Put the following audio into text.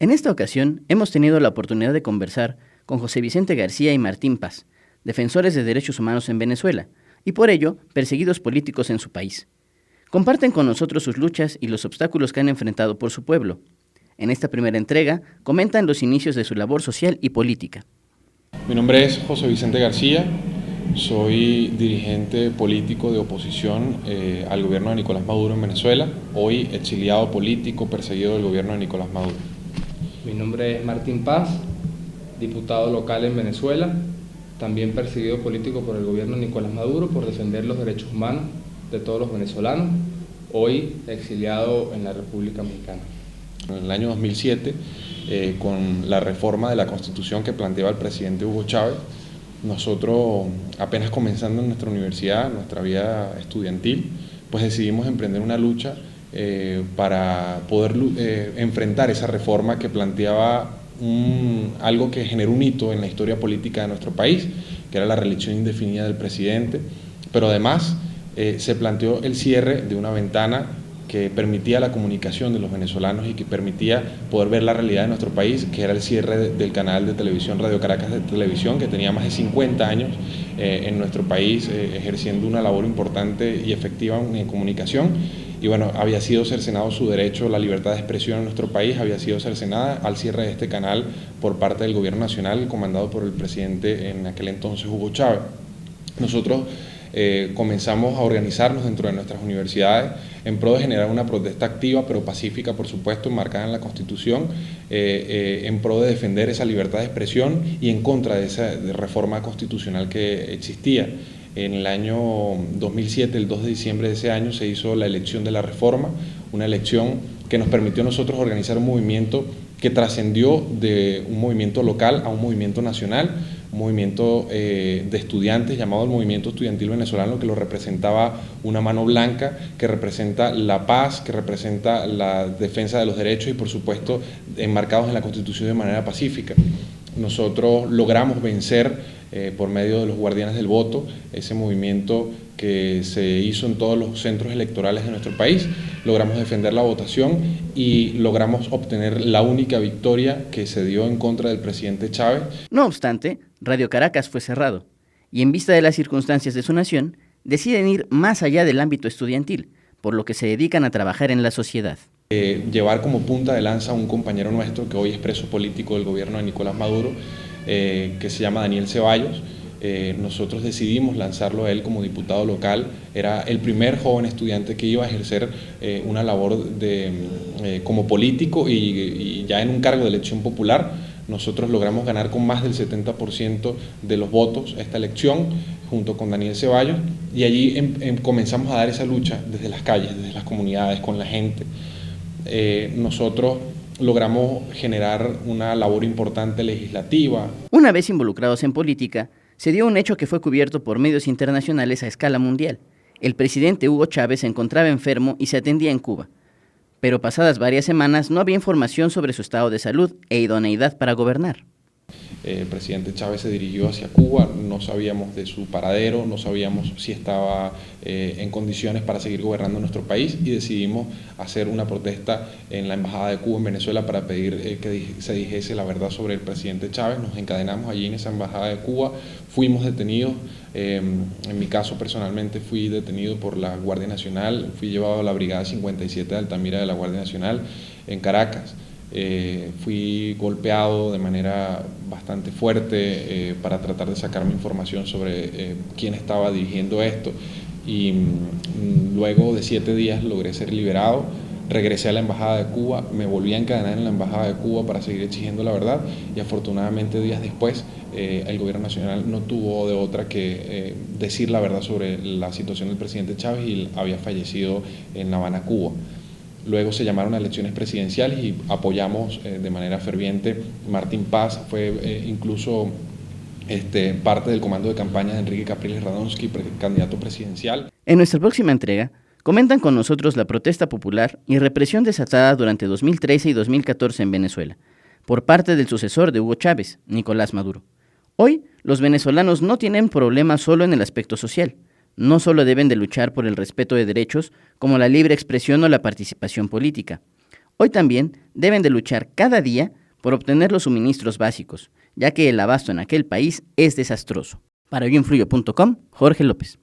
En esta ocasión hemos tenido la oportunidad de conversar con José Vicente García y Martín Paz, defensores de derechos humanos en Venezuela y por ello perseguidos políticos en su país. Comparten con nosotros sus luchas y los obstáculos que han enfrentado por su pueblo. En esta primera entrega comentan los inicios de su labor social y política. Mi nombre es José Vicente García, soy dirigente político de oposición al gobierno de Nicolás Maduro en Venezuela, hoy exiliado político perseguido del gobierno de Nicolás Maduro. Mi nombre es Martín Paz, diputado local en Venezuela, también perseguido político por el gobierno de Nicolás Maduro por defender los derechos humanos de todos los venezolanos, hoy exiliado en la República Mexicana. En el año 2007, con la reforma de la Constitución que planteaba el presidente Hugo Chávez, nosotros apenas comenzando en nuestra universidad, nuestra vida estudiantil, pues decidimos emprender una lucha para poder enfrentar esa reforma que planteaba algo que generó un hito en la historia política de nuestro país, que era la reelección indefinida del presidente, pero además se planteó el cierre de una ventana que permitía la comunicación de los venezolanos y que permitía poder ver la realidad de nuestro país, que era el cierre del canal de televisión Radio Caracas de Televisión, que tenía más de 50 años en nuestro país ejerciendo una labor importante y efectiva en comunicación. Y bueno, había sido cercenado su derecho a la libertad de expresión en nuestro país, había sido cercenada al cierre de este canal por parte del gobierno nacional, comandado por el presidente en aquel entonces, Hugo Chávez. Nosotros comenzamos a organizarnos dentro de nuestras universidades en pro de generar una protesta activa pero pacífica, por supuesto, enmarcada en la Constitución, en pro de defender esa libertad de expresión y en contra de esa reforma constitucional que existía. En el año 2007, el 2 de diciembre de ese año, se hizo la elección de la reforma, una elección que nos permitió a nosotros organizar un movimiento que trascendió de un movimiento local a un movimiento nacional, un movimiento de estudiantes llamado el Movimiento Estudiantil Venezolano, que lo representaba una mano blanca, que representa la paz, que representa la defensa de los derechos y por supuesto enmarcados en la Constitución de manera pacífica. Nosotros logramos vencer por medio de los guardianes del voto ese movimiento que se hizo en todos los centros electorales de nuestro país, logramos defender la votación y logramos obtener la única victoria que se dio en contra del presidente Chávez. No obstante, Radio Caracas fue cerrado y en vista de las circunstancias de su nación, deciden ir más allá del ámbito estudiantil, por lo que se dedican a trabajar en la sociedad. Llevar como punta de lanza a un compañero nuestro que hoy es preso político del gobierno de Nicolás Maduro, que se llama Daniel Ceballos. Nosotros decidimos lanzarlo a él como diputado local. Era el primer joven estudiante que iba a ejercer una labor como político y ya en un cargo de elección popular. Nosotros logramos ganar con más del 70% de los votos esta elección junto con Daniel Ceballos y allí comenzamos a dar esa lucha desde las calles, desde las comunidades, con la gente. Nosotros logramos generar una labor importante legislativa. Una vez involucrados en política, se dio un hecho que fue cubierto por medios internacionales a escala mundial. El presidente Hugo Chávez se encontraba enfermo y se atendía en Cuba. Pero pasadas varias semanas no había información sobre su estado de salud e idoneidad para gobernar. El presidente Chávez se dirigió hacia Cuba, no sabíamos de su paradero, no sabíamos si estaba en condiciones para seguir gobernando nuestro país y decidimos hacer una protesta en la Embajada de Cuba en Venezuela para pedir que se dijese la verdad sobre el presidente Chávez. Nos encadenamos allí en esa Embajada de Cuba, fuimos detenidos, en mi caso personalmente fui detenido por la Guardia Nacional, fui llevado a la Brigada 57 de Altamira de la Guardia Nacional en Caracas. Fui golpeado de manera bastante fuerte para tratar de sacarme información sobre quién estaba dirigiendo esto y luego de 7 días logré ser liberado, regresé a la Embajada de Cuba, me volví a encadenar en la Embajada de Cuba para seguir exigiendo la verdad y afortunadamente días después el gobierno nacional no tuvo de otra que decir la verdad sobre la situación del presidente Chávez y había fallecido en La Habana, Cuba. Luego se llamaron a elecciones presidenciales y apoyamos de manera ferviente. Martín Paz fue incluso parte del comando de campaña de Enrique Capriles Radonsky, candidato presidencial. En nuestra próxima entrega, comentan con nosotros la protesta popular y represión desatada durante 2013 y 2014 en Venezuela, por parte del sucesor de Hugo Chávez, Nicolás Maduro. Hoy, los venezolanos no tienen problemas solo en el aspecto social. No solo deben de luchar por el respeto de derechos como la libre expresión o la participación política. Hoy también deben de luchar cada día por obtener los suministros básicos, ya que el abasto en aquel país es desastroso. Para yoinfluyo.com, Jorge López.